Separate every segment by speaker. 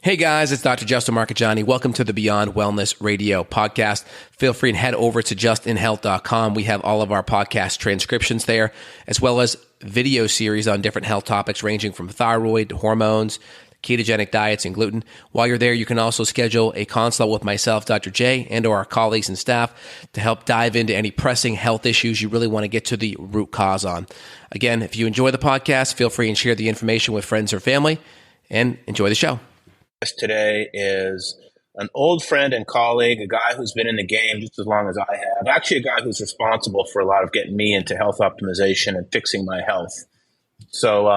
Speaker 1: Hey guys, it's Dr. Justin Marcagiani. Welcome to the Beyond Wellness Radio podcast. Feel free and head over to justinhealth.com. We have all of our podcast transcriptions there, as well as video series on different health topics ranging from thyroid to hormones, ketogenic diets, and gluten. While you're there, you can also schedule a consult with myself, Dr. J, and or our colleagues and staff to help dive into any pressing health issues you really want to get to the root cause on. Again, if you enjoy the podcast, feel free and share the information with friends or family, and enjoy the show.
Speaker 2: Today is an old friend and colleague, a guy who's been in the game just as long as I have, actually a guy who's responsible for a lot of getting me into health optimization and fixing my health. So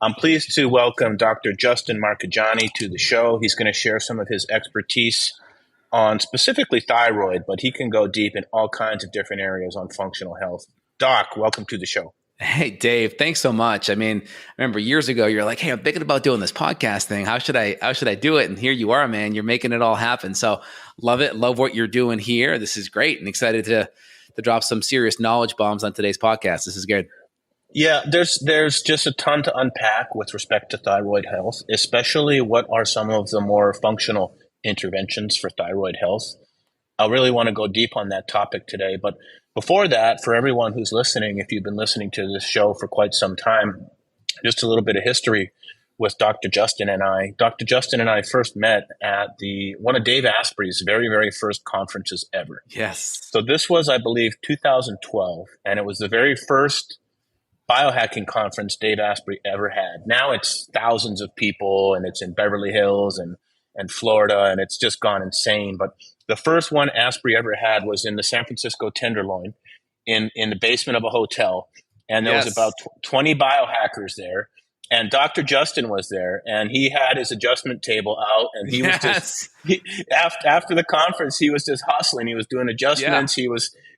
Speaker 2: I'm pleased to welcome Dr. Justin Marcagiani to the show. He's going to share some of his expertise on specifically thyroid, but he can go deep in all kinds of different areas on functional health. Doc, welcome to the show.
Speaker 3: Hey, Dave, thanks so much. I mean, I remember years ago, you're like, hey, I'm thinking about doing this podcast thing. How should I do it? And here you are, man, you're making it all happen. So love it. Love what you're doing here. This is great. And excited to drop some serious knowledge bombs on today's podcast. This is good.
Speaker 2: Yeah, there's just a ton to unpack with respect to thyroid health, especially what are some of the more functional interventions for thyroid health. I really want to go deep on that topic today, but before that, for everyone who's listening, if you've been listening to this show for quite some time, just a little bit of history with Dr. Justin and I. Dr. Justin and I first met at one of Dave Asprey's very, very first conferences ever.
Speaker 3: Yes.
Speaker 2: So this was, I believe, 2012, and it was the very first biohacking conference Dave Asprey ever had. Now it's thousands of people, and it's in Beverly Hills and Florida, and it's just gone insane. But the first one Asprey ever had was in the San Francisco Tenderloin in the basement of a hotel. And there was about 20 biohackers there. And Dr. Justin was there, and he had his adjustment table out, and he was just after the conference, he was just hustling. He was doing adjustments. Yeah.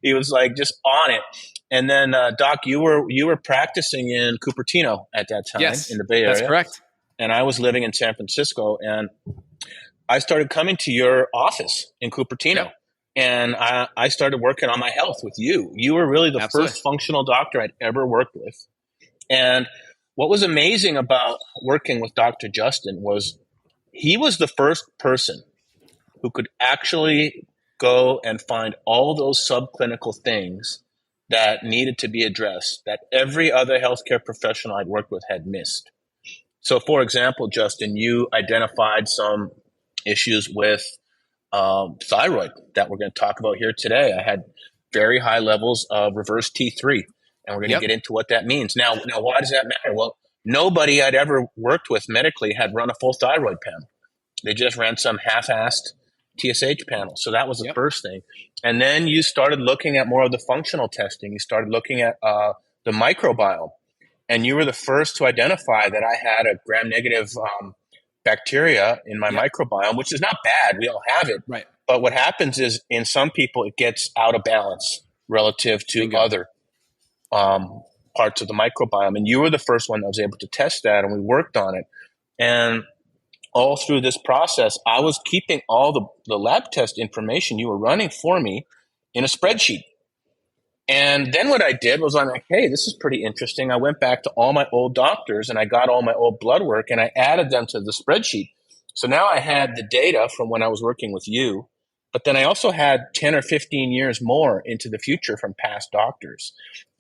Speaker 2: He was like just on it. And then Doc, you were practicing in Cupertino at that time in the Bay Area.
Speaker 3: That's correct.
Speaker 2: And I was living in San Francisco, and I started coming to your office in Cupertino, and I started working on my health with you. You were really the first functional doctor I'd ever worked with. And what was amazing about working with Dr. Justin was he was the first person who could actually go and find all those subclinical things that needed to be addressed that every other healthcare professional I'd worked with had missed. So, for example, Justin, you identified some issues with thyroid that we're going to talk about here today. I had very high levels of reverse T3, and we're going to get into what that means. Now, why does that matter? Well, nobody I'd ever worked with medically had run a full thyroid panel. They just ran some half-assed TSH panel. So that was the first thing. And then you started looking at more of the functional testing. You started looking at the microbiome, and you were the first to identify that I had a gram-negative bacteria in my microbiome, which is not bad. We all have it.
Speaker 3: Right.
Speaker 2: But what happens is in some people, it gets out of balance relative to other parts of the microbiome. And you were the first one that was able to test that, and we worked on it. And all through this process, I was keeping all the lab test information you were running for me in a spreadsheet. And then what I did was I'm like, hey, this is pretty interesting. I went back to all my old doctors and I got all my old blood work and I added them to the spreadsheet. So now I had the data from when I was working with you, but then I also had 10 or 15 years more into the future from past doctors.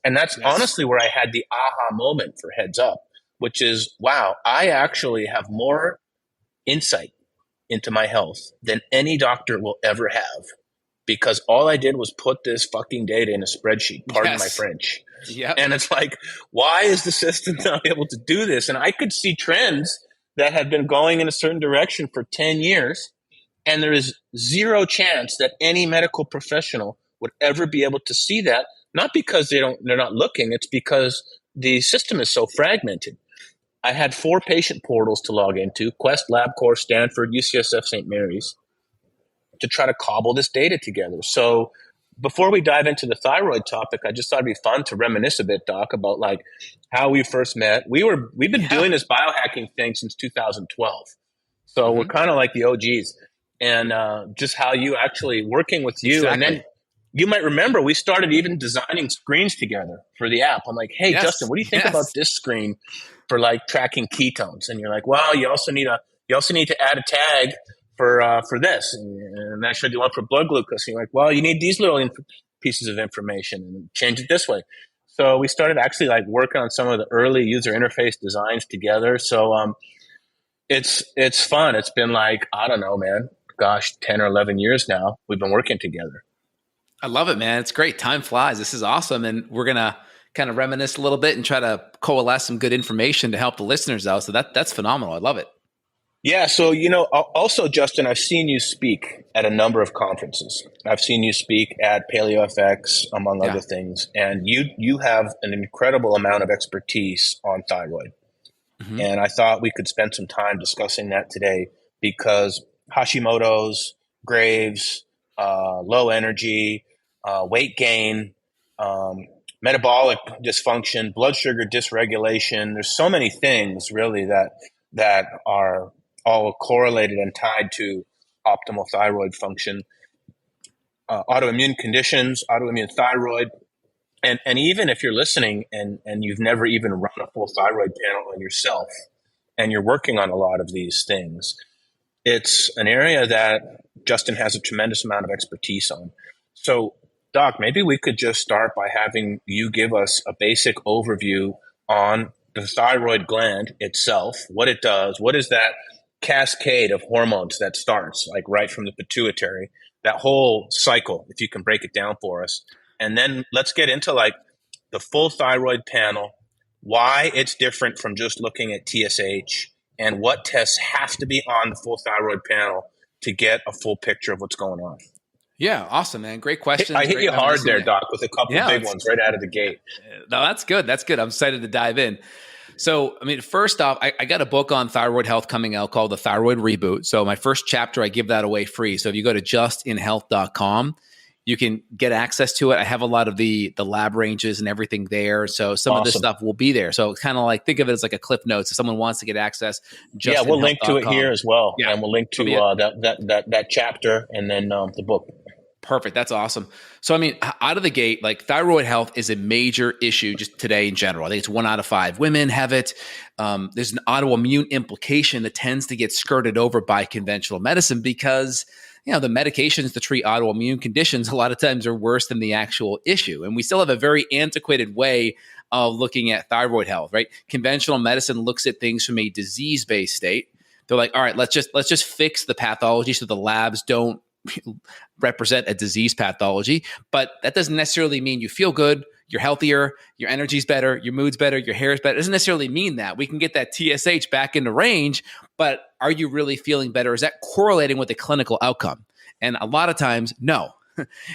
Speaker 2: And that's honestly where I had the aha moment for Heads Up, which is, wow, I actually have more insight into my health than any doctor will ever have. Because all I did was put this fucking data in a spreadsheet, pardon my French.
Speaker 3: Yep.
Speaker 2: And it's like, why is the system not able to do this? And I could see trends that had been going in a certain direction for 10 years. And there is zero chance that any medical professional would ever be able to see that. Not because they're not looking. It's because the system is so fragmented. I had 4 patient portals to log into: Quest, LabCorp, Stanford, UCSF, St. Mary's, to try to cobble this data together. So before we dive into the thyroid topic, I just thought it'd be fun to reminisce a bit, Doc, about like how we first met. We've been doing this biohacking thing since 2012. So we're kind of like the OGs, and just how you actually working with you. And then you might remember we started even designing screens together for the app. I'm like, hey, Justin, what do you think about this screen for like tracking ketones? And you're like, well, you also need a you also need to add a tag for this, and I showed you one for blood glucose. And you're like, well, you need these little pieces of information, and change it this way. So we started actually like working on some of the early user interface designs together. So it's fun. It's been like, I don't know, man, gosh, 10 or 11 years now we've been working together.
Speaker 3: I love it, man. It's great. Time flies. This is awesome. And we're going to kind of reminisce a little bit and try to coalesce some good information to help the listeners out. So that's phenomenal. I love it.
Speaker 2: Yeah. So, also, Justin, I've seen you speak at a number of conferences. I've seen you speak at PaleoFX, among other things. And you have an incredible amount of expertise on thyroid. Mm-hmm. And I thought we could spend some time discussing that today, because Hashimoto's, Graves', low energy, weight gain, metabolic dysfunction, blood sugar dysregulation. There's so many things really that are all correlated and tied to optimal thyroid function. Autoimmune conditions, autoimmune thyroid. And even if you're listening and you've never even run a full thyroid panel on yourself, and you're working on a lot of these things, it's an area that Justin has a tremendous amount of expertise on. So, Doc, maybe we could just start by having you give us a basic overview on the thyroid gland itself, what it does, what is that cascade of hormones that starts, like right from the pituitary, that whole cycle, if you can break it down for us. And then let's get into like the full thyroid panel, why it's different from just looking at TSH, and what tests have to be on the full thyroid panel to get a full picture of what's going on.
Speaker 3: Yeah, awesome, man. Great question.
Speaker 2: I hit you hard there, Doc, with a couple of big ones right out of the gate.
Speaker 3: No, that's good. That's good. I'm excited to dive in. So, I mean, first off, I got a book on thyroid health coming out called The Thyroid Reboot. So my first chapter, I give that away free. So if you go to justinhealth.com, you can get access to it. I have a lot of the lab ranges and everything there. So some of this stuff will be there. So it's kind of like, think of it as like a cliff notes. If someone wants to get access,
Speaker 2: we'll link to it here as well. Yeah. And we'll link to that chapter and then the book.
Speaker 3: Perfect. That's awesome. So, I mean, out of the gate, like thyroid health is a major issue just today in general. I think it's 1 out of 5 women have it. There's an autoimmune implication that tends to get skirted over by conventional medicine because, the medications to treat autoimmune conditions a lot of times are worse than the actual issue. And we still have a very antiquated way of looking at thyroid health, right? Conventional medicine looks at things from a disease-based state. They're like, all right, let's just fix the pathology so the labs don't represent a disease pathology, but that doesn't necessarily mean you feel good, you're healthier, your energy's better, your mood's better, your hair is better. It doesn't necessarily mean that. We can get that TSH back into range, but are you really feeling better? Is that correlating with the clinical outcome? And a lot of times, no.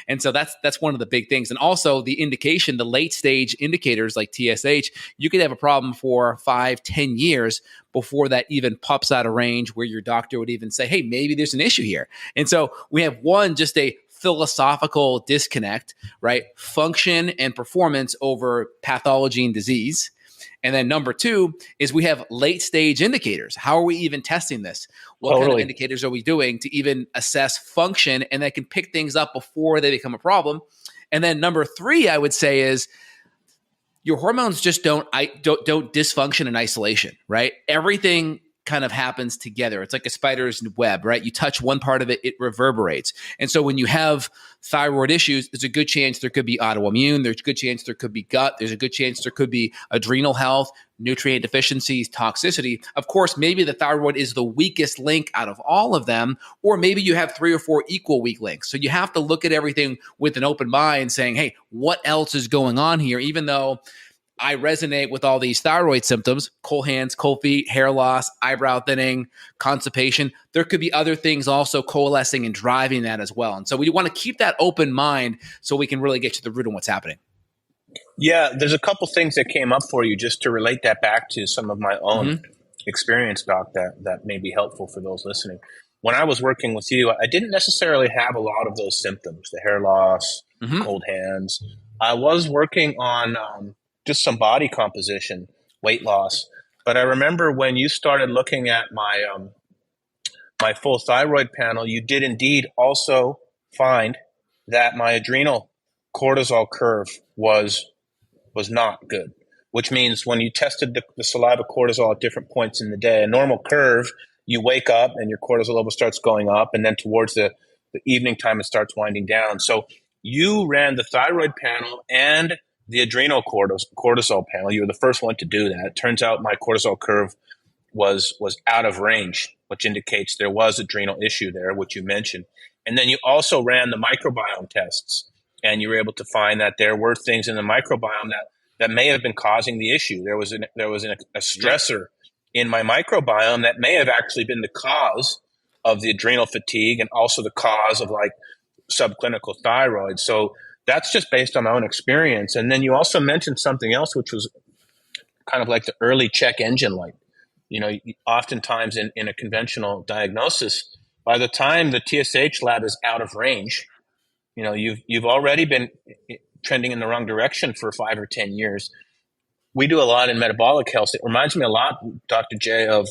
Speaker 3: And so that's one of the big things. And also the indication, the late stage indicators like TSH, you could have a problem for 5-10 years before that even pops out of range where your doctor would even say, hey, maybe there's an issue here. And so we have just a philosophical disconnect, right? Function and performance over pathology and disease. And then number 2 is we have late stage indicators. How are we even testing this? What kind of indicators are we doing to even assess function and that can pick things up before they become a problem? And then number 3, I would say, is your hormones just don't dysfunction in isolation, right? Everything kind of happens together. It's like a spider's web, right? You touch one part of it, it reverberates. And so when you have thyroid issues, there's a good chance there could be autoimmune. There's a good chance there could be gut. There's a good chance there could be adrenal health, nutrient deficiencies, toxicity. Of course, maybe the thyroid is the weakest link out of all of them, or maybe you have 3 or 4 equal weak links. So you have to look at everything with an open mind saying, hey, what else is going on here? Even though I resonate with all these thyroid symptoms, cold hands, cold feet, hair loss, eyebrow thinning, constipation. There could be other things also coalescing and driving that as well. And so we want to keep that open mind so we can really get to the root of what's happening.
Speaker 2: Yeah, there's a couple things that came up for you just to relate that back to some of my own experience, Doc, that may be helpful for those listening. When I was working with you, I didn't necessarily have a lot of those symptoms, the hair loss, cold hands. I was working on just some body composition, weight loss. But I remember when you started looking at my my full thyroid panel, you did indeed also find that my adrenal cortisol curve was not good, which means when you tested the saliva cortisol at different points in the day, a normal curve, you wake up and your cortisol level starts going up, and then towards the evening time, it starts winding down. So you ran the thyroid panel and the adrenal cortisol panel. You were the first one to do that. It turns out my cortisol curve was out of range, which indicates there was adrenal issue there, which you mentioned. And then you also ran the microbiome tests, and you were able to find that there were things in the microbiome that may have been causing the issue. There was a stressor in my microbiome that may have actually been the cause of the adrenal fatigue and also the cause of like subclinical thyroid. So that's just based on my own experience. And then you also mentioned something else, which was kind of like the early check engine light. You know, oftentimes in a conventional diagnosis, by the time the TSH lab is out of range, you know, you've already been trending in the wrong direction for 5 or 10 years. We do a lot in metabolic health. It reminds me a lot, Dr. J, of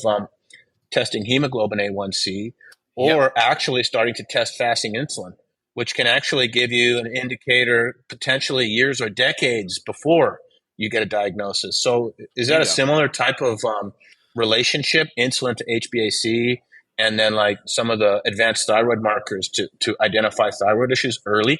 Speaker 2: testing hemoglobin A1C or actually starting to test fasting insulin, which can actually give you an indicator potentially years or decades before you get a diagnosis. So is that a similar type of relationship, insulin to HbA1c, and then like some of the advanced thyroid markers to identify thyroid issues early?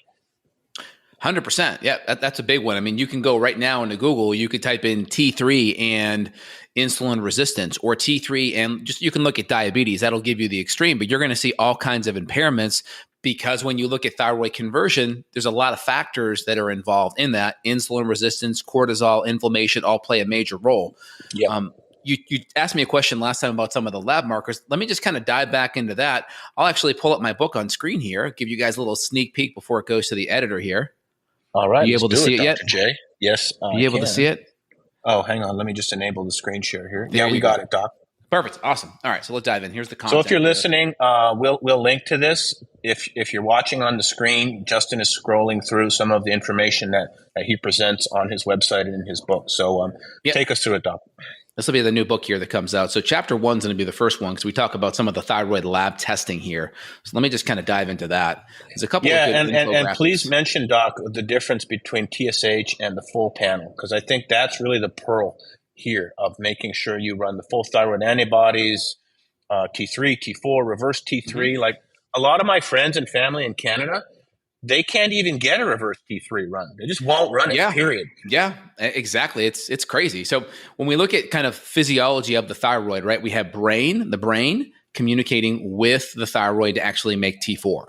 Speaker 3: 100%. Yeah, that's a big one. I mean, you can go right now into Google, you could type in T3 and insulin resistance, or T3 and just, you can look at diabetes. That'll give you the extreme, but you're going to see all kinds of impairments, because when you look at thyroid conversion, there's a lot of factors that are involved in that. Insulin resistance, cortisol, inflammation all play a major role.
Speaker 2: Yeah.
Speaker 3: You asked me a question last time about some of the lab markers. Let me just kind of dive back into that. I'll actually pull up my book on screen here, give you guys a little sneak peek before it goes to the editor here.
Speaker 2: All right.
Speaker 3: You able to see it yet,
Speaker 2: Dr. J? Yes.
Speaker 3: You able to see it?
Speaker 2: Oh, hang on. Let me just enable the screen share here. Yeah, we got it, Doc.
Speaker 3: Perfect. Awesome. All right. So let's dive in. Here's the content.
Speaker 2: So if you're listening, we'll link to this. If you're watching on the screen, Justin is scrolling through some of the information that he presents on his website and in his book. So take us through it, Doc.
Speaker 3: This will be the new book here that comes out. So chapter 1 is going to be the first one, because we talk about some of the thyroid lab testing here. So let me just kind of dive into that. There's a couple of good
Speaker 2: and please mention, Doc, the difference between TSH and the full panel, because I think that's really the pearl here of making sure you run the full thyroid antibodies, T3, T4, reverse T3. Mm-hmm. Like a lot of my friends and family in Canada, they can't even get a reverse T3 run. They just won't run it, period.
Speaker 3: Yeah, exactly. It's crazy. So when we look at kind of physiology of the thyroid, right, we have the brain communicating with the thyroid to actually make T4,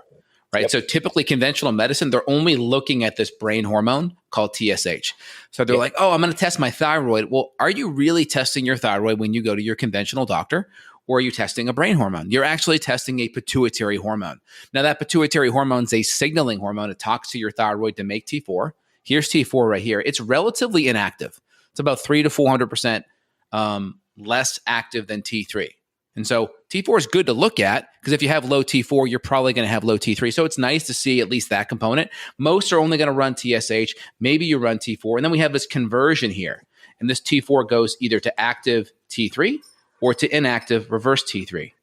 Speaker 3: right? Yep. So typically conventional medicine, they're only looking at this brain hormone called TSH. So they're like, oh, I'm going to test my thyroid. Well, are you really testing your thyroid when you go to your conventional doctor? Or are you testing a brain hormone? You're actually testing a pituitary hormone. Now, that pituitary hormone is a signaling hormone. It talks to your thyroid to make T4. Here's T4 right here. It's relatively inactive. It's about 300 to 400% less active than T3. And so T4 is good to look at, because if you have low T4, you're probably going to have low T3. So it's nice to see at least that component. Most are only going to run TSH. Maybe you run T4. And then we have this conversion here. And this T4 goes either to active T3 or to inactive reverse T3,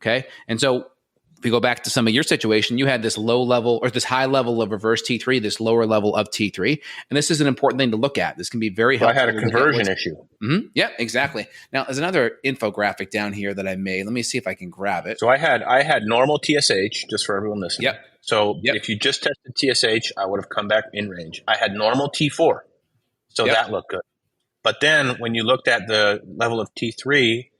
Speaker 3: okay? And so if we go back to some of your situation, you had this low level or this high level of reverse T3, this lower level of T3, and this is an important thing to look at. This can be very helpful.
Speaker 2: I had a conversion issue.
Speaker 3: Mm-hmm. Yeah, exactly. Now, there's another infographic down here that I made. Let me see if I can grab it.
Speaker 2: So I had normal TSH, just for everyone listening.
Speaker 3: Yep.
Speaker 2: So if you just tested TSH, I would have come back in range. I had normal T4, so that looked good. But then when you looked at the level of T3,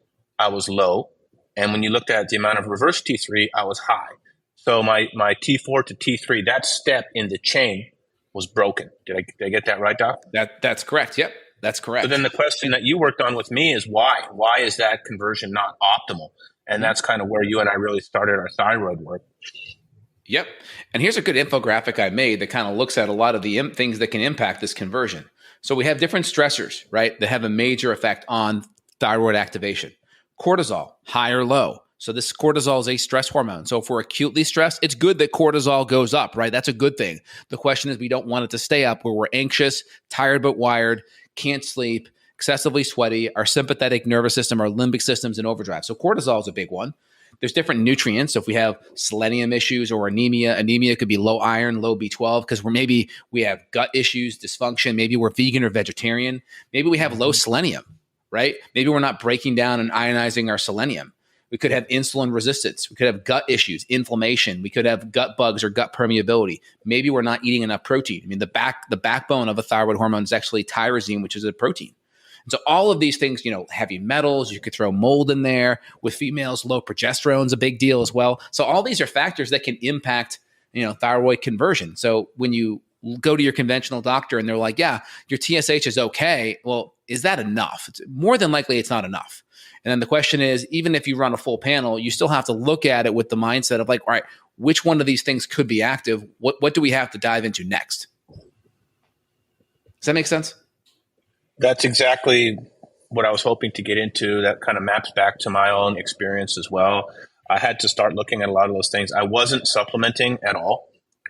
Speaker 2: I was low. And when you looked at the amount of reverse T3, I was high. So my T4 to T3, that step in the chain was broken. Did I get that right, Doc?
Speaker 3: That's correct. Yep, that's correct.
Speaker 2: So then the question that you worked on with me is why? Why is that conversion not optimal? And that's kind of where you and I really started our thyroid work.
Speaker 3: Yep. And here's a good infographic I made that kind of looks at a lot of the things that can impact this conversion. So we have different stressors, right, that have a major effect on thyroid activation. Cortisol, high or low. So this cortisol is a stress hormone. So if we're acutely stressed, it's good that cortisol goes up, right? That's a good thing. The question is we don't want it to stay up where we're anxious, tired but wired, can't sleep, excessively sweaty, our sympathetic nervous system, our limbic system's in overdrive. So cortisol is a big one. There's different nutrients. So if we have selenium issues or anemia could be low iron, low B12, because we have gut issues, dysfunction. Maybe we're vegan or vegetarian. Maybe we have low selenium, right? Maybe we're not breaking down and ionizing our selenium. We could have insulin resistance. We could have gut issues, inflammation. We could have gut bugs or gut permeability. Maybe we're not eating enough protein. I mean, the backbone of a thyroid hormone is actually tyrosine, which is a protein. And so all of these things, heavy metals, you could throw mold in there. With females, low progesterone is a big deal as well. So all these are factors that can impact, thyroid conversion. So when you go to your conventional doctor and they're like, yeah, your TSH is okay. Well, is that enough? It's more than likely it's not enough. And then the question is, even if you run a full panel, you still have to look at it with the mindset of like, all right, which one of these things could be active? What do we have to dive into next? Does that make sense?
Speaker 2: That's exactly what I was hoping to get into. That kind of maps back to my own experience as well. I had to start looking at a lot of those things. I wasn't supplementing at all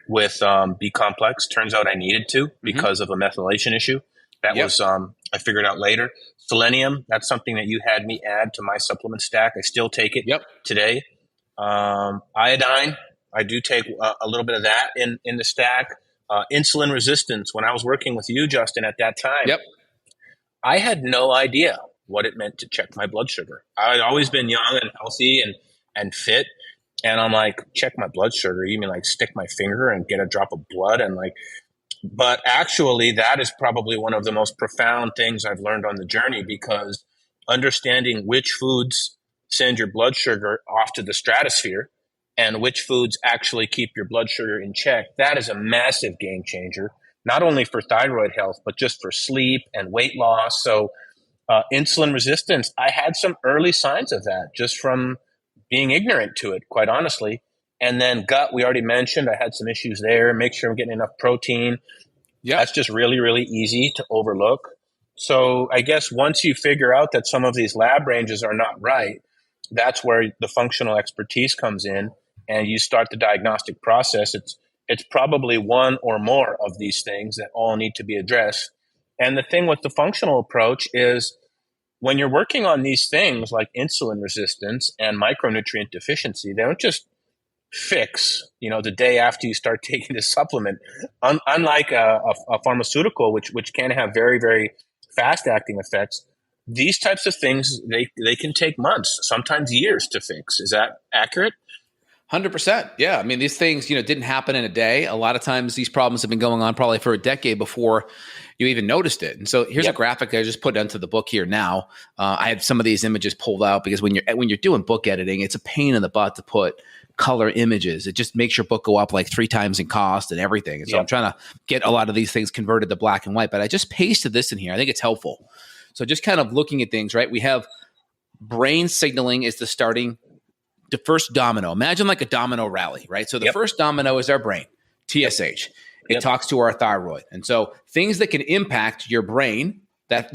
Speaker 2: with B complex. Turns out I needed to because of a methylation issue. That was, I figured out later. Selenium, that's something that you had me add to my supplement stack. I still take it today. Iodine, I do take a little bit of that in the stack. Insulin resistance, when I was working with you, Justin, at that time, I had no idea what it meant to check my blood sugar. I had always been young and healthy and fit. And I'm like, check my blood sugar? You mean like stick my finger and get a drop of blood? And like, but actually that is probably one of the most profound things I've learned on the journey, because understanding which foods send your blood sugar off to the stratosphere and which foods actually keep your blood sugar in check, that is a massive game changer, not only for thyroid health, but just for sleep and weight loss. So insulin resistance, I had some early signs of that just from being ignorant to it, quite honestly. And then gut, we already mentioned, I had some issues there. Make sure I'm getting enough protein. That's just really, really easy to overlook. So I guess once you figure out that some of these lab ranges are not right, that's where the functional expertise comes in and you start the diagnostic process. It's probably one or more of these things that all need to be addressed. And the thing with the functional approach is when you're working on these things like insulin resistance and micronutrient deficiency, they don't just fix, the day after you start taking the supplement. Unlike a pharmaceutical, which can have very, very fast acting effects, these types of things, they can take months, sometimes years to fix. Is that accurate?
Speaker 3: 100%. Yeah. I mean, these things, didn't happen in a day. A lot of times these problems have been going on probably for a decade before you even noticed it. And so here's a graphic I just put into the book here now. I had some of these images pulled out because when you're doing book editing, it's a pain in the butt to put color images. It just makes your book go up like 3 times in cost and everything. And so I'm trying to get a lot of these things converted to black and white, but I just pasted this in here. I think it's helpful. So just kind of looking at things, right? We have brain signaling is the first domino. Imagine like a domino rally, right? So the first domino is our brain, TSH. It talks to our thyroid. And so things that can impact your brain,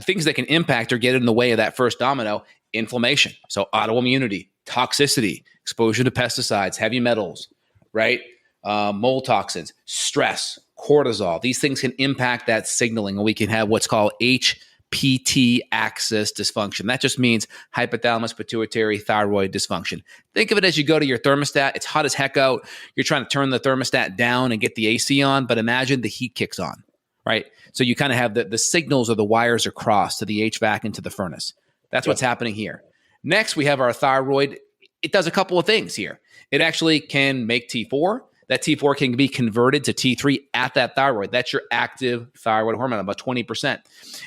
Speaker 3: things that can impact or get in the way of that first domino, inflammation. So autoimmunity, toxicity, exposure to pesticides, heavy metals, right? Mold toxins, stress, cortisol. These things can impact that signaling, and we can have what's called HPT axis dysfunction. That just means hypothalamus pituitary thyroid dysfunction. Think of it as you go to your thermostat. It's hot as heck out. You're trying to turn the thermostat down and get the AC on, but imagine the heat kicks on, right? So you kind of have the signals or the wires are crossed to the HVAC and to the furnace. That's what's happening here. Next, we have our thyroid. It does a couple of things here. It actually can make T4. That T4 can be converted to T3 at that thyroid. That's your active thyroid hormone, about 20%.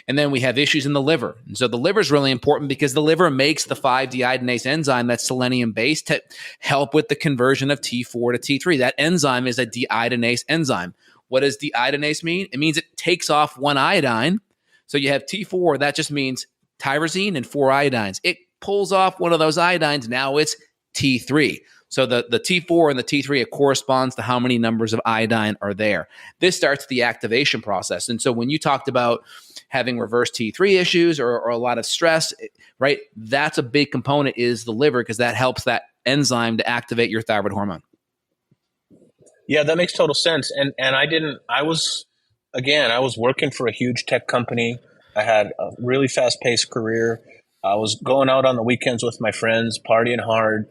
Speaker 3: And then we have issues in the liver. And so the liver is really important because the liver makes the 5-deiodinase enzyme that's selenium-based to help with the conversion of T4 to T3. That enzyme is a deiodinase enzyme. What does deiodinase mean? It means it takes off one iodine. So you have T4, that just means tyrosine and 4 iodines. It pulls off one of those iodines. Now it's T3. So the T4 and the T3, it corresponds to how many numbers of iodine are there. This starts the activation process. And so when you talked about having reverse T3 issues or a lot of stress, right, that's a big component is the liver, because that helps that enzyme to activate your thyroid hormone.
Speaker 2: Yeah, that makes total sense. And I was working for a huge tech company. I had a really fast-paced career. I was going out on the weekends with my friends, partying hard.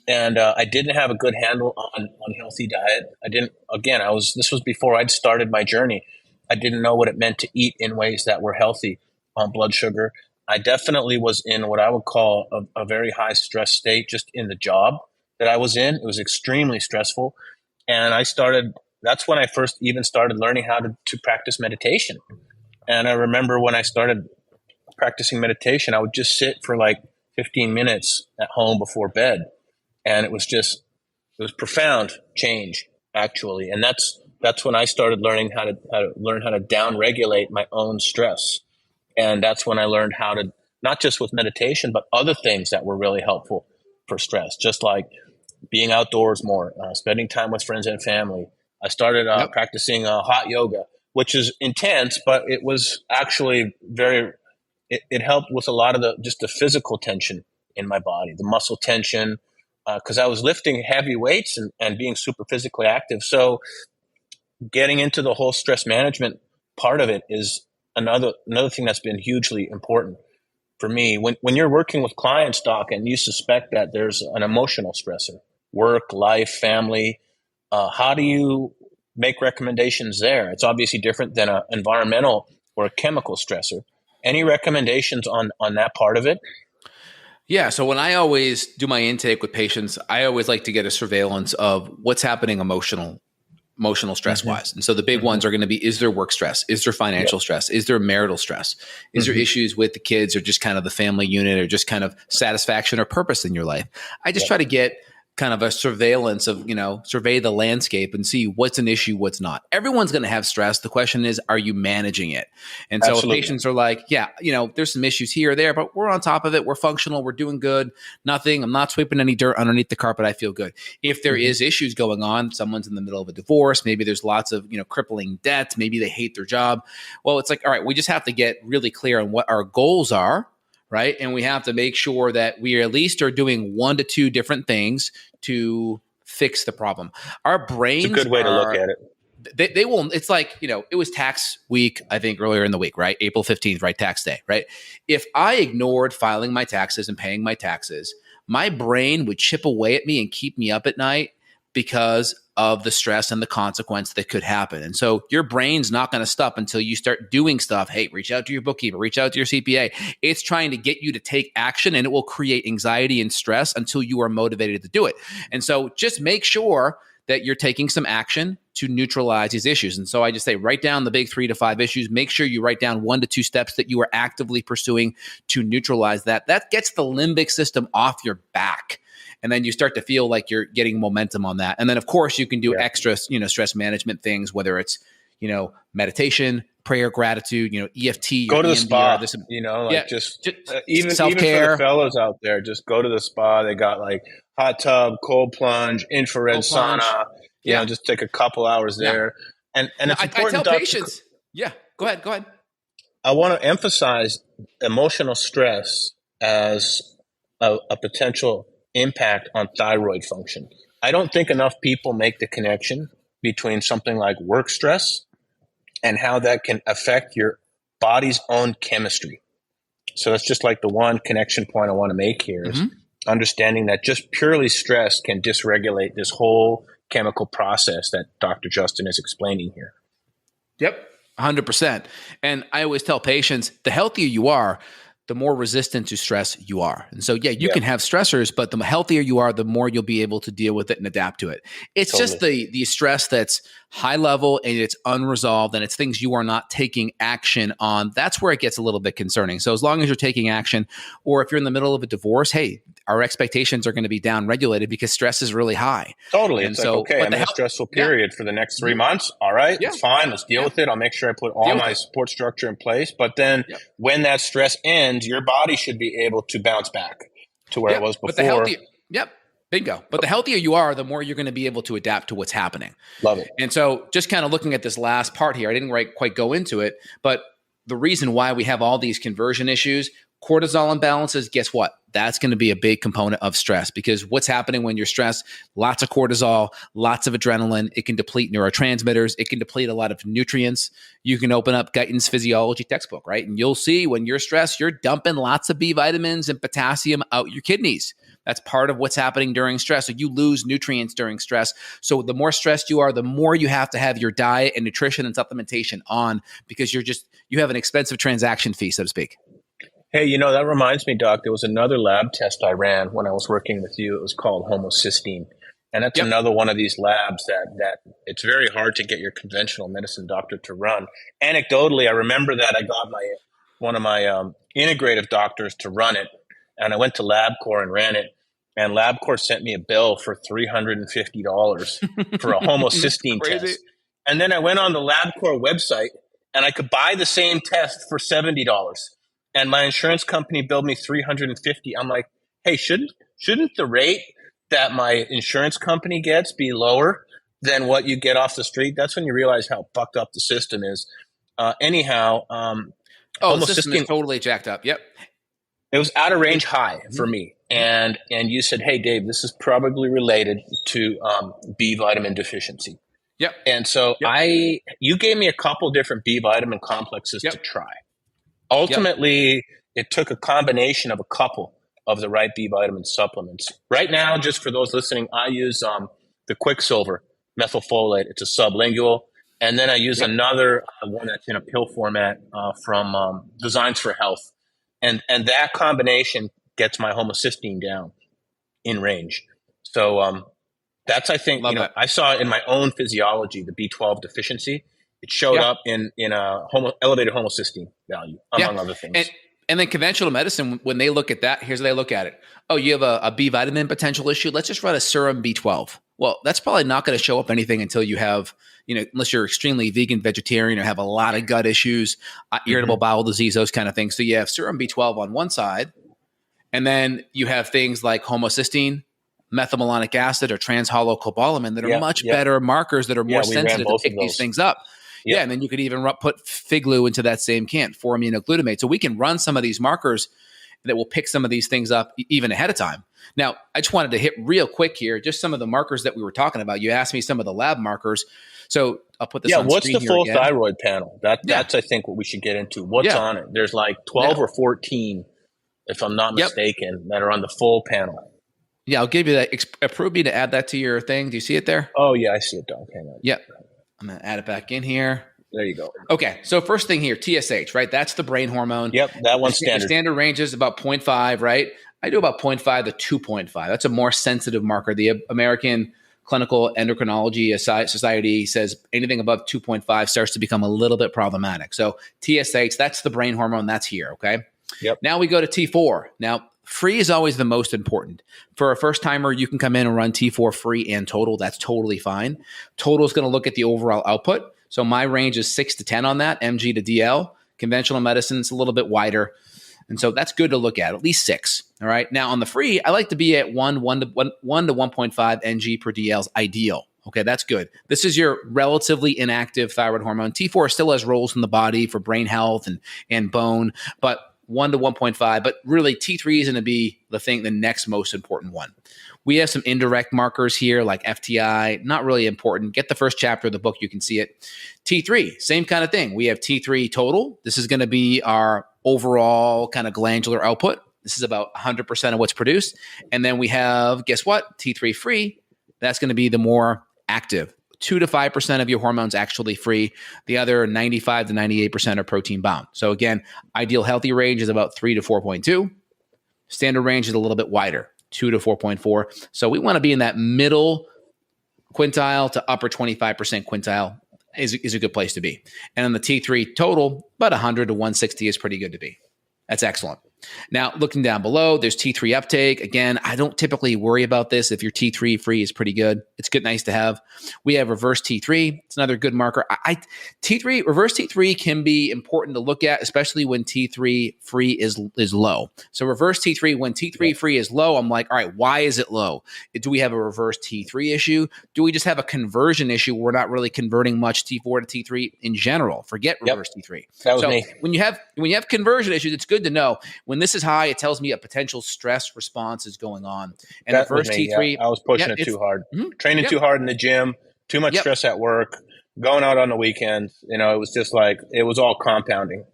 Speaker 2: And I didn't have a good handle on healthy diet. This was before I'd started my journey. I didn't know what it meant to eat in ways that were healthy on blood sugar. I definitely was in what I would call a very high stress state just in the job that I was in. It was extremely stressful. And that's when I first even started learning how to practice meditation. And I remember when I started practicing meditation, I would just sit for like 15 minutes at home before bed. And it was profound change, actually. And that's when I started learning how to down regulate my own stress. And that's when I learned how to, not just with meditation, but other things that were really helpful for stress, just like being outdoors more, spending time with friends and family. I started practicing hot yoga, which is intense, but it was actually it helped with a lot of the physical tension in my body, the muscle tension, because I was lifting heavy weights and being super physically active. So getting into the whole stress management part of it is another thing that's been hugely important for me. When you're working with clients, Doc, and you suspect that there's an emotional stressor, work, life, family, how do you make recommendations there? It's obviously different than an environmental or a chemical stressor. Any recommendations on that part of it?
Speaker 3: Yeah. So when I always do my intake with patients, I always like to get a surveillance of what's happening emotional stress wise. And so the big ones are going to be, is there work stress? Is there financial stress? Is there marital stress? Is there issues with the kids or just kind of the family unit or just kind of satisfaction or purpose in your life? I just try to get kind of a surveillance of, survey the landscape and see what's an issue, what's not. Everyone's going to have stress. The question is, are you managing it? And so if patients are like, there's some issues here or there, but we're on top of it. We're functional. We're doing good. Nothing. I'm not sweeping any dirt underneath the carpet. I feel good. If there is issues going on, someone's in the middle of a divorce, maybe there's lots of, crippling debts. Maybe they hate their job. Well, it's like, all right, we just have to get really clear on what our goals are. Right. And we have to make sure that we at least are doing 1 to 2 different things to fix the problem. Our brains
Speaker 2: it's a good way to look at it.
Speaker 3: They will. It's like, it was tax week, I think earlier in the week, right? April 15th, right? Tax day, right? If I ignored filing my taxes and paying my taxes, my brain would chip away at me and keep me up at night because of the stress and the consequence that could happen. And so your brain's not going to stop until you start doing stuff. Hey, reach out to your bookkeeper, reach out to your CPA. It's trying to get you to take action, and it will create anxiety and stress until you are motivated to do it. And so just make sure that you're taking some action to neutralize these issues. And so I just say, write down the big 3 to 5 issues. Make sure you write down 1 to 2 steps that you are actively pursuing to neutralize that. That gets the limbic system off your back. And then you start to feel like you're getting momentum on that. And then, of course, you can do extra, stress management things, whether it's, meditation, prayer, gratitude, EFT.
Speaker 2: Go to the spa, just even self-care. For the fellows out there, just go to the spa. They got like hot tub, cold plunge, infrared sauna. Just take a couple hours there. And it's important.
Speaker 3: I tell patients. Go ahead.
Speaker 2: I want to emphasize emotional stress as a potential impact on thyroid function. I don't think enough people make the connection between something like work stress and how that can affect your body's own chemistry. So that's just like the one connection point I want to make here is understanding that just purely stress can dysregulate this whole chemical process that Dr. Justin is explaining here.
Speaker 3: Yep, 100%. And I always tell patients, the healthier you are, the more resistant to stress you are. And so, you can have stressors, but the healthier you are, the more you'll be able to deal with it and adapt to it. It's just the stress that's high level and it's unresolved and it's things you are not taking action on. That's where it gets a little bit concerning. So as long as you're taking action, or if you're in the middle of a divorce, hey, our expectations are going to be down regulated because stress is really high.
Speaker 2: Totally. And it's so, like, okay, I'm in a stressful period for the next 3 months. All right, it's fine. Let's deal with it. I'll make sure I put all my support structure in place. But then when that stress ends, your body should be able to bounce back to where it was before.
Speaker 3: Bingo. But the healthier you are, the more you're going to be able to adapt to what's happening.
Speaker 2: Love it.
Speaker 3: And so just kind of looking at this last part here, I didn't quite go into it, but the reason why we have all these conversion issues, cortisol imbalances, guess what? That's going to be a big component of stress because what's happening when you're stressed, lots of cortisol, lots of adrenaline, it can deplete neurotransmitters, it can deplete a lot of nutrients. You can open up Guyton's physiology textbook, right? And you'll see when you're stressed, you're dumping lots of B vitamins and potassium out your kidneys. That's part of what's happening during stress. So you lose nutrients during stress. So the more stressed you are, the more you have to have your diet and nutrition and supplementation on because you have an expensive transaction fee, so to speak.
Speaker 2: Hey, you know, that reminds me, Doc, there was another lab test I ran when I was working with you. It was called homocysteine. And that's
Speaker 3: Yep.
Speaker 2: another one of these labs that it's very hard to get your conventional medicine doctor to run. Anecdotally, I remember that I got one of my integrative doctors to run it, and I went to LabCorp and ran it. And LabCorp sent me a bill for $350 for a homocysteine
Speaker 3: Crazy.
Speaker 2: test. And then I went on the LabCorp website and I could buy the same test for $70. And my insurance company billed me $350. I'm like, hey, shouldn't the rate that my insurance company gets be lower than what you get off the street? That's when you realize how fucked up the system is. Anyhow,
Speaker 3: the system is totally jacked up. Yep.
Speaker 2: It was out of range high for me. And you said, hey, Dave, this is probably related to B vitamin deficiency.
Speaker 3: Yep.
Speaker 2: And so you gave me a couple different B vitamin complexes to try. Ultimately, it took a combination of a couple of the right B vitamin supplements. Right now, just for those listening, I use the Quicksilver methylfolate. It's a sublingual. And then I use another one that's in a pill format from Designs for Health. And that combination gets my homocysteine down in range. So that's, I think, I saw it in my own physiology, the B12 deficiency. It showed up in a elevated homocysteine value, among other things.
Speaker 3: And then conventional medicine, when they look at that, here's how they look at it. Oh, you have a B vitamin potential issue. Let's just run a serum B12. Well, that's probably not going to show up anything until you have, unless you're extremely vegan, vegetarian, or have a lot of gut issues, irritable bowel disease, those kind of things. So you have serum B12 on one side, and then you have things like homocysteine, methylmalonic acid, or trans-holocobalamin that are much better markers that are more sensitive to pick these things up. Yeah, and then you could even put Figlu into that same can, 4-aminoglutamate. So we can run some of these markers that will pick some of these things up even ahead of time. Now, I just wanted to hit real quick here, just some of the markers that we were talking about. You asked me some of the lab markers. So I'll put this on
Speaker 2: what's
Speaker 3: screen
Speaker 2: the full
Speaker 3: again.
Speaker 2: thyroid panel? That's, I think, what we should get into. What's on it? There's like 12 or 14, if I'm not mistaken, that are on the full panel.
Speaker 3: Yeah, I'll give you that. Approve me to add that to your thing. Do you see it there?
Speaker 2: Oh, yeah, I see it, Doc.
Speaker 3: Yep. I'm going to add it back in here.
Speaker 2: There you go.
Speaker 3: Okay, so first thing here, TSH, right? That's the brain hormone.
Speaker 2: Yep, that one's standard.
Speaker 3: The standard range is about 0.5, right? I do about 0.5 to 2.5. That's a more sensitive marker. The American Clinical Endocrinology Society says anything above 2.5 starts to become a little bit problematic. So TSH, that's the brain hormone. That's here, okay?
Speaker 2: Yep.
Speaker 3: Now we go to T4. Now, free is always the most important. For a first timer, you can come in and run T4 free and total. That's totally fine. Total is going to look at the overall output. So my range is 6 to 10 on that, mg to DL. Conventional medicine is a little bit wider. And so that's good to look at least 6. All right. Now on the free, I like to be at 1 to 1.5 ng per DL is ideal. Okay, that's good. This is your relatively inactive thyroid hormone. T4 still has roles in the body for brain health and bone, but 1 to 1.5. But really, T3 is going to be the next most important one. We have some indirect markers here like FTI, not really important. Get the first chapter of the book, you can see it. T3, same kind of thing. We have T3 total. This is going to be our overall kind of glandular output. This is about 100% of what's produced. And then we have, guess what? T3 free. That's going to be the more active. 2 to 5% of your hormones actually free. The other 95 to 98% are protein bound. So again, ideal healthy range is about 3 to 4.2. Standard range is a little bit wider, 2 to 4.4. So we want to be in that middle quintile to upper 25% quintile is a good place to be. And on the T3 total, about 100 to 160 is pretty good to be. That's excellent. Now, looking down below, there's T3 uptake. Again, I don't typically worry about this. If your T3 free is pretty good, it's good, nice to have. We have reverse T3. It's another good marker. Reverse T3 can be important to look at, especially when T3 free is low. So reverse T3, when T3 free is low, I'm like, all right, why is it low? Do we have a reverse T3 issue? Do we just have a conversion issue? We're not really converting much T4 to T3 in general. Forget reverse T3.
Speaker 2: That was me.
Speaker 3: When you have conversion issues, it's good to know. When this is high, it tells me a potential stress response is going on. And
Speaker 2: that
Speaker 3: reverse T3,
Speaker 2: I was pushing it too hard, training too hard in the gym, too much stress at work, going out on the weekends. It was just like it was all compounding.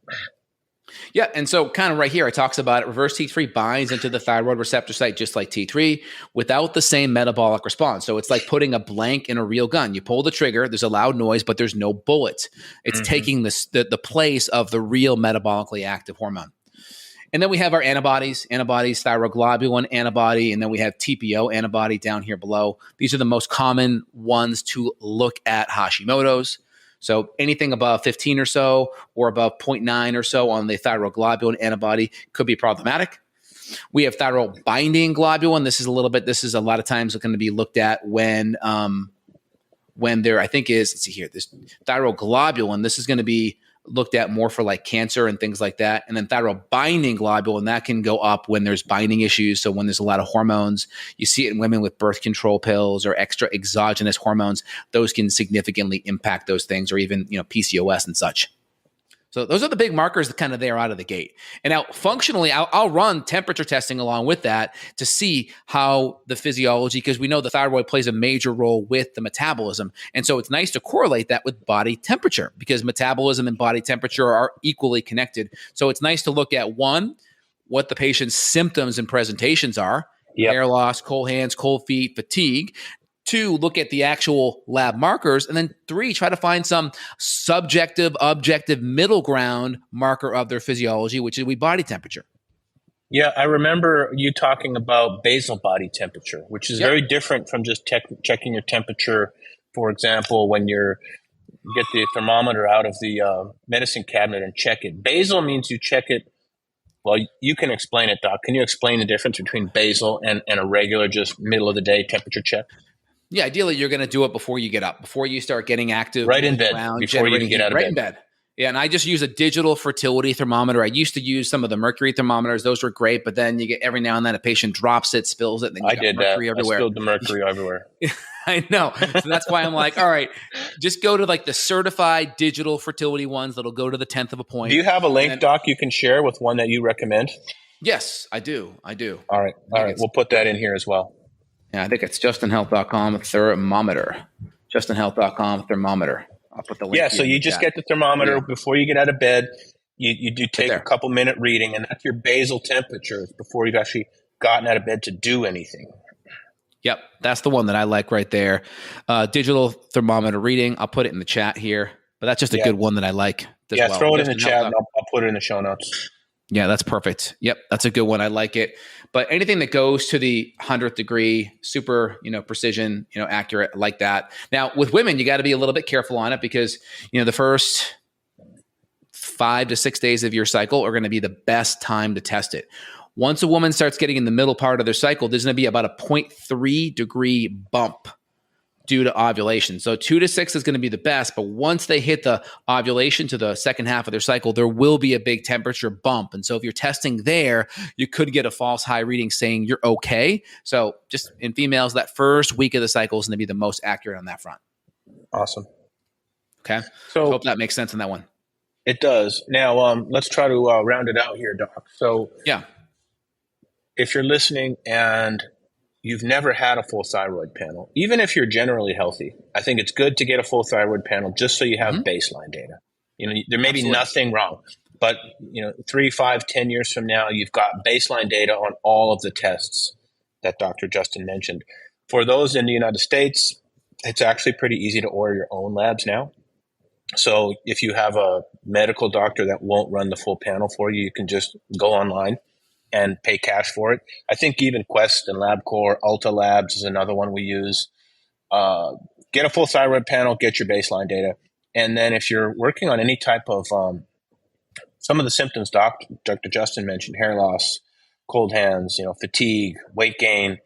Speaker 3: Yeah, and so kind of right here, it talks about it. Reverse T3 binds into the thyroid receptor site just like T3 without the same metabolic response. So it's like putting a blank in a real gun. You pull the trigger, there's a loud noise, but there's no bullet. It's taking the place of the real metabolically active hormone. And then we have our antibodies, thyroglobulin antibody, and then we have TPO antibody down here below. These are the most common ones to look at Hashimoto's. So anything above 15 or so, or above 0.9 or so on the thyroglobulin antibody could be problematic. We have thyroid binding globulin. This is a lot of times going to be looked at when there, I think is, let's see here, this thyroglobulin, this is going to be looked at more for like cancer and things like that. And then thyroid binding globulin, that can go up when there's binding issues. So when there's a lot of hormones, you see it in women with birth control pills or extra exogenous hormones, those can significantly impact those things, or even, PCOS and such. So those are the big markers that kind of there out of the gate. And now functionally, I'll run temperature testing along with that to see how the physiology, because we know the thyroid plays a major role with the metabolism. And so it's nice to correlate that with body temperature, because metabolism and body temperature are equally connected. So it's nice to look at, one, what the patient's symptoms and presentations are, hair loss, cold hands, cold feet, fatigue. 2, look at the actual lab markers. And then 3, try to find some subjective, objective, middle ground marker of their physiology, which is body temperature.
Speaker 2: Yeah, I remember you talking about basal body temperature, which is very different from just checking your temperature. For example, when you get the thermometer out of the medicine cabinet and check it. Basal means you check it. Well, you can explain it, Doc. Can you explain the difference between basal and a regular, just middle of the day temperature check?
Speaker 3: Yeah, ideally, you're going to do it before you get up, before you start getting active.
Speaker 2: Right in bed, before you even get out of bed.
Speaker 3: Right in bed. Yeah, and I just use a digital fertility thermometer. I used to use some of the mercury thermometers. Those were great, but then you get every now and then a patient drops it, spills it, and then you got mercury everywhere.
Speaker 2: I spilled the mercury everywhere.
Speaker 3: I know. So that's why I'm like, all right, just go to like the certified digital fertility ones that'll go to the 10th of a point.
Speaker 2: Do you have a link, Doc, you can share with one that you recommend?
Speaker 3: Yes, I do.
Speaker 2: All right. We'll put that in here as well.
Speaker 3: Yeah, I think it's justinhealth.com thermometer. justinhealth.com thermometer. I'll put the link.
Speaker 2: Yeah, so you just get the thermometer before you get out of bed. You do take a couple minute reading, and that's your basal temperature before you've actually gotten out of bed to do anything.
Speaker 3: Yep, that's the one that I like right there. Digital thermometer reading. I'll put it in the chat here, but that's just a good one that I like.
Speaker 2: Throw it in the chat, and I'll put it in the show notes.
Speaker 3: Yeah, that's perfect. Yep, that's a good one. I like it. But anything that goes to the 100th degree, super, precision, accurate, like that. Now, with women, you got to be a little bit careful on it, because, the first 5 to 6 days of your cycle are going to be the best time to test it. Once a woman starts getting in the middle part of their cycle, there's going to be about a 0.3 degree bump due to ovulation. So 2 to 6 is going to be the best, but once they hit the ovulation to the second half of their cycle, there will be a big temperature bump. And so if you're testing there, you could get a false high reading saying you're okay. So just in females, that first week of the cycle is going to be the most accurate on that front.
Speaker 2: Awesome.
Speaker 3: Okay. So hope that makes sense in that one.
Speaker 2: It does. Now, let's try to round it out here, Doc. So if you're listening and you've never had a full thyroid panel, even if you're generally healthy, I think it's good to get a full thyroid panel just so you have baseline data. There may be nothing wrong, but 3, 5, 10 years from now, you've got baseline data on all of the tests that Dr. Justin mentioned. For those in the United States, it's actually pretty easy to order your own labs now. So if you have a medical doctor that won't run the full panel for you, you can just go online and pay cash for it. I think even Quest and LabCorp, Ulta Labs is another one we use. Get a full thyroid panel, get your baseline data. And then if you're working on any type of some of the symptoms Dr. Justin mentioned, hair loss, cold hands, fatigue, weight gain,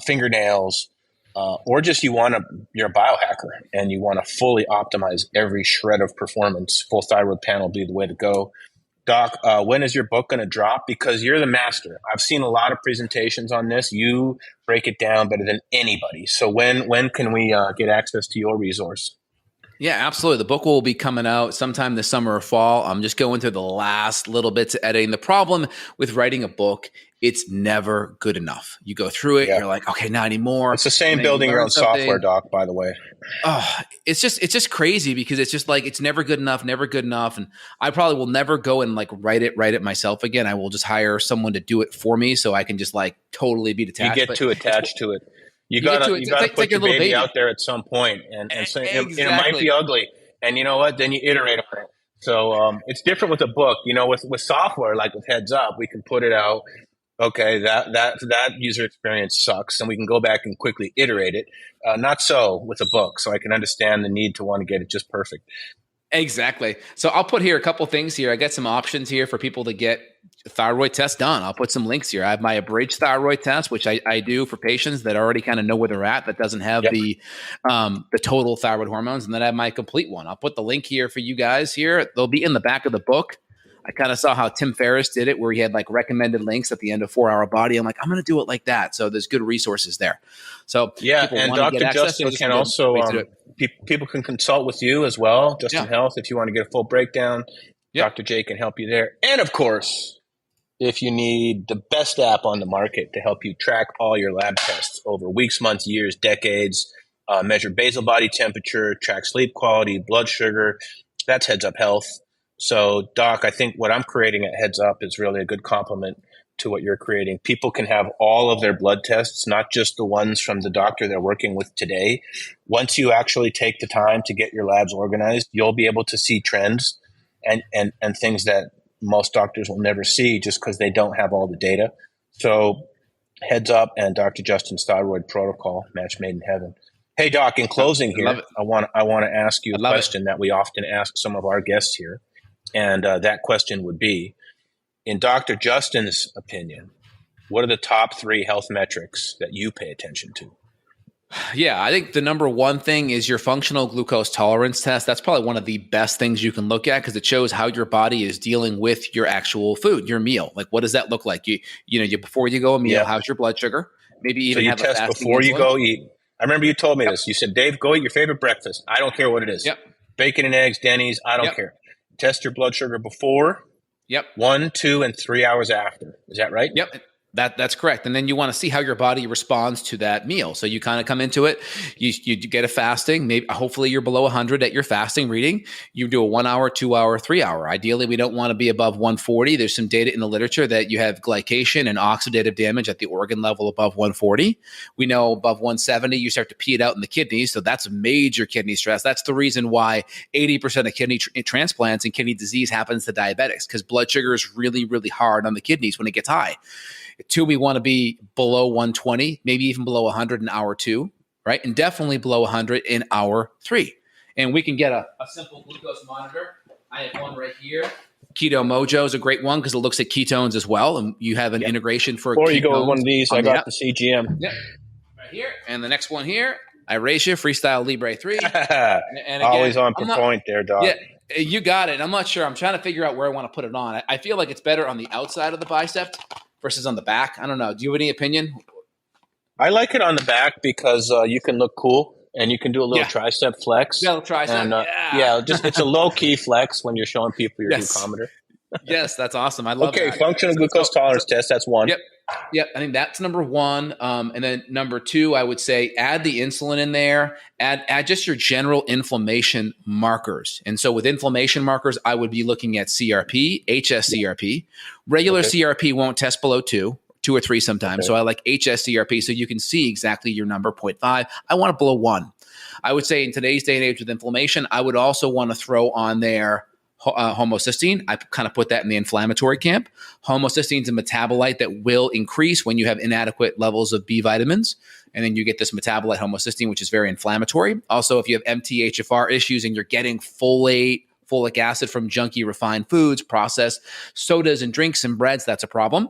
Speaker 2: fingernails, or just you're a biohacker and you want to fully optimize every shred of performance, full thyroid panel will be the way to go. Doc, when is your book going to drop? Because you're the master. I've seen a lot of presentations on this. You break it down better than anybody. So when can we get access to your resource?
Speaker 3: Yeah, absolutely. The book will be coming out sometime this summer or fall. I'm just going through the last little bits of editing. The problem with writing a book, it's never good enough. You go through it, you're like, okay, not anymore.
Speaker 2: It's the same building your own software, Doc, by the way.
Speaker 3: Oh, it's just crazy, because it's just like, it's never good enough. And I probably will never go and like write it myself again. I will just hire someone to do it for me so I can just like totally be detached.
Speaker 2: You get too attached to it. You gotta put your baby out there at some point, and so, it might be ugly. And you know what? Then you iterate on it. So it's different with a book. With software, like with Heads Up, we can put it out. Okay, that user experience sucks, and we can go back and quickly iterate it. Not so with a book, so I can understand the need to want to get it just perfect.
Speaker 3: Exactly. So I'll put here a couple things here. I got some options here for people to get thyroid tests done. I'll put some links here. I have my abridged thyroid test, which I do for patients that already kind of know where they're at, that doesn't have the total thyroid hormones. And then I have my complete one. I'll put the link here for you guys here. They'll be in the back of the book. I kind of saw how Tim Ferriss did it, where he had like recommended links at the end of 4 Hour Body. I'm like, I'm going to do it like that. So there's good resources there. So
Speaker 2: yeah, and Dr. Justin can also people can consult with you as well. Justin Health, if you want to get a full breakdown, Dr. J can help you there. And of course, if you need the best app on the market to help you track all your lab tests over weeks, months, years, decades, measure basal body temperature, track sleep quality, blood sugar, that's Heads Up Health. So, Doc, I think what I'm creating at Heads Up is really a good complement to what you're creating. People can have all of their blood tests, not just the ones from the doctor they're working with today. Once you actually take the time to get your labs organized, you'll be able to see trends and things that most doctors will never see just because they don't have all the data. So, Heads Up and Dr. Justin's thyroid protocol, match made in heaven. Hey, Doc, in closing here, I want to ask you a question that we often ask some of our guests here. And that question would be, in Dr. Justin's opinion, what are the top 3 health metrics that you pay attention to?
Speaker 3: Yeah, I think the number one thing is your functional glucose tolerance test. That's probably one of the best things you can look at because it shows how your body is dealing with your actual food, your meal. Like, what does that look like? You before you go a meal, how's your blood sugar? Maybe even have a fasting
Speaker 2: test before
Speaker 3: insulin.
Speaker 2: You go eat. I remember you told me this. You said, Dave, go eat your favorite breakfast. I don't care what it is.
Speaker 3: Yep.
Speaker 2: Bacon and eggs, Denny's, I don't care. Test your blood sugar before, 1, 2, and 3 hours after. Is that right?
Speaker 3: Yep. That's correct. And then you want to see how your body responds to that meal. So you kind of come into it, you get a fasting, maybe hopefully you're below 100 at your fasting reading. You do a 1 hour, 2 hour, 3 hour. Ideally, we don't want to be above 140. There's some data in the literature that you have glycation and oxidative damage at the organ level above 140. We know above 170, you start to pee it out in the kidneys. So that's major kidney stress. That's the reason why 80% of kidney transplants and kidney disease happens to diabetics, because blood sugar is really, really hard on the kidneys when it gets high. 2, we want to be below 120, maybe even below 100 in hour 2, right? And definitely below 100 in hour 3. And we can get a simple glucose monitor. I have one right here. Keto Mojo is a great one because it looks at ketones as well. And you have an integration for
Speaker 2: ketones. Or you go with one of these. I got the CGM.
Speaker 3: Yep. Right here. And the next one here, iRatia Freestyle Libre 3. and
Speaker 2: again, always on point there, Doc.
Speaker 3: Yeah, you got it. I'm not sure. I'm trying to figure out where I want to put it on. I feel like it's better on the outside of the bicep versus on the back. I don't know. Do you have any opinion?
Speaker 2: I like it on the back because you can look cool and you can do a little tricep flex.
Speaker 3: Yeah, tricep.
Speaker 2: And, just it's a low key flex when you're showing people your glucometer.
Speaker 3: Yes, that's awesome. I love
Speaker 2: that.
Speaker 3: Okay,
Speaker 2: functional glucose tolerance test. That's one.
Speaker 3: Yep. I think that's number 1. And then number 2, I would say add the insulin in there. Add just your general inflammation markers. And so with inflammation markers, I would be looking at CRP, HSCRP. Regular CRP won't test below 2 or 3 sometimes. So I like HSCRP so you can see exactly your number, 0.5. I want it below 1. I would say in today's day and age with inflammation, I would also want to throw on there homocysteine. I kind of put that in the inflammatory camp. Homocysteine is a metabolite that will increase when you have inadequate levels of B vitamins. And then you get this metabolite homocysteine, which is very inflammatory. Also, if you have MTHFR issues and you're getting folic acid from junky refined foods, processed sodas and drinks and breads, that's a problem.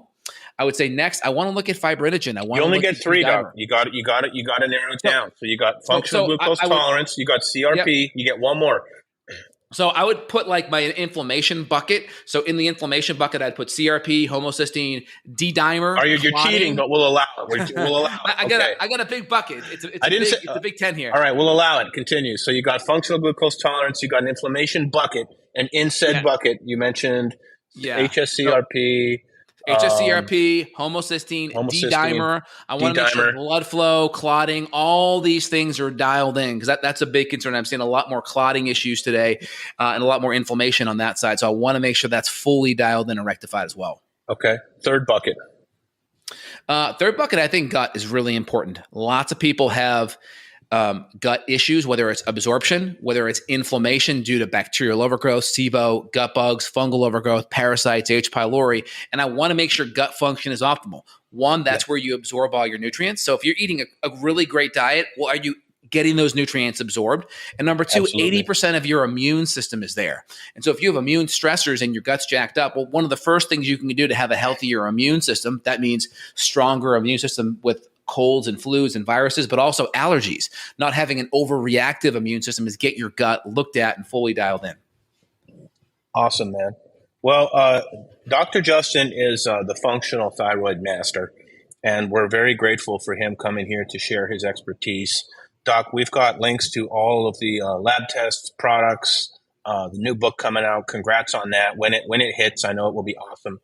Speaker 3: I would say next, I want to look at fibrinogen.
Speaker 2: You only get 3, Doc. You got to narrow it down. So you got functional glucose tolerance, you got CRP, you get one more.
Speaker 3: So I would put like my inflammation bucket. So in the inflammation bucket, I'd put CRP, homocysteine, D-dimer.
Speaker 2: You're cheating, but we'll allow it. We'll allow it.
Speaker 3: I got a big bucket. It's a big 10 here.
Speaker 2: All right, we'll allow it. Continue. So you got functional glucose tolerance, you got an inflammation bucket, and in said bucket, you mentioned HSCRP.
Speaker 3: HSCRP, homocysteine, D-dimer. I want to make sure blood flow, clotting, all these things are dialed in because that's a big concern. I'm seeing a lot more clotting issues today and a lot more inflammation on that side. So I want to make sure that's fully dialed in and rectified as well.
Speaker 2: Okay. Third bucket,
Speaker 3: I think gut is really important. Lots of people have gut issues, whether it's absorption, whether it's inflammation due to bacterial overgrowth, SIBO, gut bugs, fungal overgrowth, parasites, H. pylori. And I want to make sure gut function is optimal. One, that's where you absorb all your nutrients. So if you're eating a really great diet, well, are you getting those nutrients absorbed? And number two,
Speaker 2: Absolutely.
Speaker 3: 80% of your immune system is there. And so if you have immune stressors and your gut's jacked up, well, one of the first things you can do to have a healthier immune system, that means stronger immune system with colds and flus and viruses, but also allergies. Not having an overreactive immune system is get your gut looked at and fully dialed in.
Speaker 2: Awesome, man. Well, Dr. Justin is the functional thyroid master, and we're very grateful for him coming here to share his expertise. Doc, we've got links to all of the lab tests, products, the new book coming out. Congrats on that. When it hits, I know it will be awesome.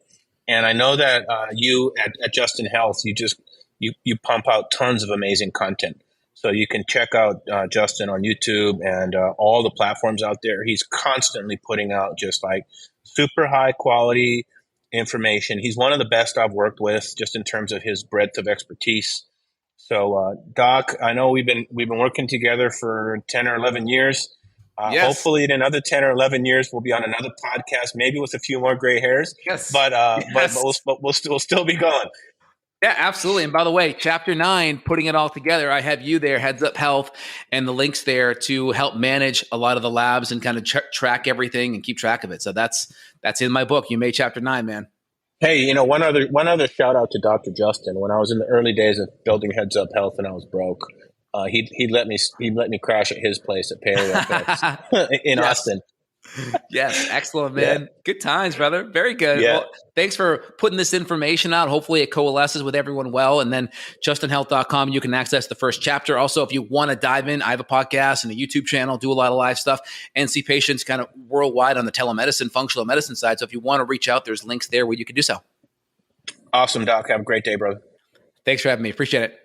Speaker 2: And I know that you at Justin Health, you pump out tons of amazing content. So you can check out Justin on YouTube and all the platforms out there. He's constantly putting out just like super high quality information. He's one of the best I've worked with just in terms of his breadth of expertise. So Doc, I know we've been working together for 10 or 11 years.
Speaker 3: Yes.
Speaker 2: Hopefully in another 10 or 11 years, we'll be on another podcast, maybe with a few more gray hairs.
Speaker 3: Yes.
Speaker 2: But we'll still be going.
Speaker 3: Yeah, absolutely. And by the way, chapter 9, putting it all together, I have you there, Heads Up Health, and the links there to help manage a lot of the labs and kind of track everything and keep track of it. So that's in my book. You made chapter 9, man.
Speaker 2: Hey, one other shout out to Dr. Justin. When I was in the early days of building Heads Up Health and I was broke, he let me crash at his place at Paleo in Austin.
Speaker 3: Yes. Excellent, man. Yeah. Good times, brother. Very good.
Speaker 2: Yeah.
Speaker 3: Well, thanks for putting this information out. Hopefully it coalesces with everyone well. And then justinhealth.com, you can access the first chapter. Also, if you want to dive in, I have a podcast and a YouTube channel, do a lot of live stuff, and see patients kind of worldwide on the telemedicine, functional medicine side. So if you want to reach out, there's links there where you can do so.
Speaker 2: Awesome, Doc. Have a great day, brother.
Speaker 3: Thanks for having me. Appreciate it.